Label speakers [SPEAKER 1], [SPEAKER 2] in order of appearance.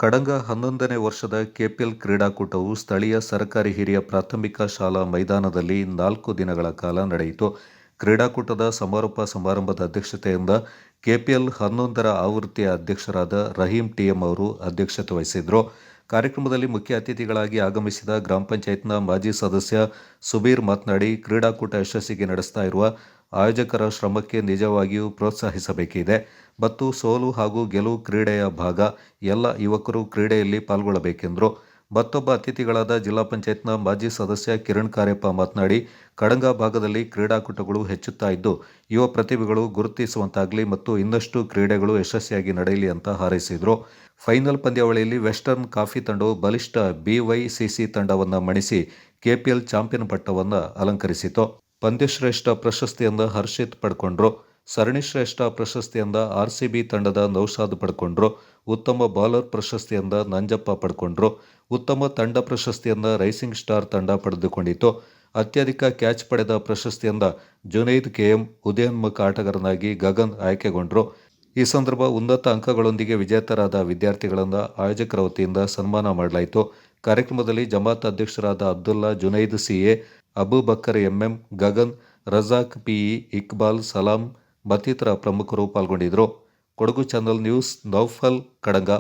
[SPEAKER 1] ಕಡಂಗ 11ನೇ ವರ್ಷದ ಕೆಪಿಎಲ್ ಕ್ರೀಡಾಕೂಟವು ಸ್ಥಳೀಯ ಸರ್ಕಾರಿ ಹಿರಿಯ ಪ್ರಾಥಮಿಕ ಶಾಲಾ ಮೈದಾನದಲ್ಲಿ 4 ದಿನಗಳ ಕಾಲ ನಡೆಯಿತು. ಕ್ರೀಡಾಕೂಟದ ಸಮಾರೋಪ ಸಮಾರಂಭದ ಅಧ್ಯಕ್ಷತೆಯಿಂದ ಕೆಪಿಎಲ್ 11ರ ಆವೃತ್ತಿಯ ಅಧ್ಯಕ್ಷರಾದ ರಹೀಂ ಟಿಎಂ ಅವರು ಅಧ್ಯಕ್ಷತೆ ವಹಿಸಿದ್ರು. ಕಾರ್ಯಕ್ರಮದಲ್ಲಿ ಮುಖ್ಯ ಅತಿಥಿಗಳಾಗಿ ಆಗಮಿಸಿದ ಗ್ರಾಮ ಪಂಚಾಯತ್ನ ಮಾಜಿ ಸದಸ್ಯ ಸುಬೀರ್ ಮಾತನಾಡಿ, ಕ್ರೀಡಾಕೂಟ ಯಶಸ್ಸಿಗೆ ನಡೆಸ್ತಾ ಇರುವ ಆಯೋಜಕರ ಶ್ರಮಕ್ಕೆ ನಿಜವಾಗಿಯೂ ಪ್ರೋತ್ಸಾಹಿಸಬೇಕಿದೆ ಮತ್ತು ಸೋಲು ಹಾಗೂ ಗೆಲುವು ಕ್ರೀಡೆಯ ಭಾಗ. ಎಲ್ಲ ಯುವಕರು ಕ್ರೀಡೆಯಲ್ಲಿ ಪಾಲ್ಗೊಳ್ಳಬೇಕೆಂದರು. ಮತ್ತೊಬ್ಬ ಅತಿಥಿಗಳಾದ ಜಿಲ್ಲಾ ಪಂಚಾಯತ್ನ ಮಾಜಿ ಸದಸ್ಯ ಕಿರಣ್ ಕಾರ್ಯಪ್ಪ ಮಾತನಾಡಿ, ಕಡಂಗ ಭಾಗದಲ್ಲಿ ಕ್ರೀಡಾಕೂಟಗಳು ಹೆಚ್ಚುತ್ತಾ ಇದ್ದು ಯುವ ಪ್ರತಿಭೆಗಳು ಗುರುತಿಸುವಂತಾಗಲಿ ಮತ್ತು ಇನ್ನಷ್ಟು ಕ್ರೀಡೆಗಳು ಯಶಸ್ವಿಯಾಗಿ ನಡೆಯಲಿ ಅಂತ ಹಾರೈಸಿದರು. ಫೈನಲ್ ಪಂದ್ಯಾವಳಿಯಲ್ಲಿ ವೆಸ್ಟರ್ನ್ ಕಾಫಿ ತಂಡವು ಬಲಿಷ್ಠ ಬಿವೈಸಿಸಿ ತಂಡವನ್ನು ಮಣಿಸಿ ಕೆಪಿಎಲ್ ಚಾಂಪಿಯನ್ ಪಟ್ಟವನ್ನು ಅಲಂಕರಿಸಿತು. ಪಂದ್ಯಶ್ರೇಷ್ಠ ಪ್ರಶಸ್ತಿಯಿಂದ ಹರ್ಷಿತ್ ಪಡ್ಕೊಂಡ್ರು. ಸರಣಿ ಶ್ರೇಷ್ಠ ಪ್ರಶಸ್ತಿಯಿಂದ ಆರ್ಸಿಬಿ ತಂಡದ ನೌಶಾದ್ ಪಡ್ಕೊಂಡ್ರು. ಉತ್ತಮ ಬೌಲರ್ ಪ್ರಶಸ್ತಿಯಿಂದ ನಂಜಪ್ಪ ಪಡ್ಕೊಂಡ್ರು. ಉತ್ತಮ ತಂಡ ಪ್ರಶಸ್ತಿಯಿಂದ ರೈಸಿಂಗ್ ಸ್ಟಾರ್ ತಂಡ ಪಡೆದುಕೊಂಡಿತು. ಅತ್ಯಧಿಕ ಕ್ಯಾಚ್ ಪಡೆದ ಪ್ರಶಸ್ತಿಯಿಂದ ಜುನೈದ್ ಕೆಎಂ ಉದಯೋನ್ಮುಖ ಆಟಗಾರನಾಗಿ ಗಗನ್ ಆಯ್ಕೆಗೊಂಡ್ರು. ಈ ಸಂದರ್ಭ ಉನ್ನತ ಅಂಕಗಳೊಂದಿಗೆ ವಿಜೇತರಾದ ವಿದ್ಯಾರ್ಥಿಗಳನ್ನು ಆಯೋಜಕರ ವತಿಯಿಂದ ಸನ್ಮಾನ ಮಾಡಲಾಯಿತು. ಕಾರ್ಯಕ್ರಮದಲ್ಲಿ ಜಮಾತ್ ಅಧ್ಯಕ್ಷರಾದ Abdulla, Junaid CA, Abubakkar MM, Gagan, Razak PE, Iqbal, Salam ಮತ್ತಿತರ ಪ್ರಮುಖರು ಪಾಲ್ಗೊಂಡಿದ್ದರು. Kodagu channel news, Naufal, Kadanga.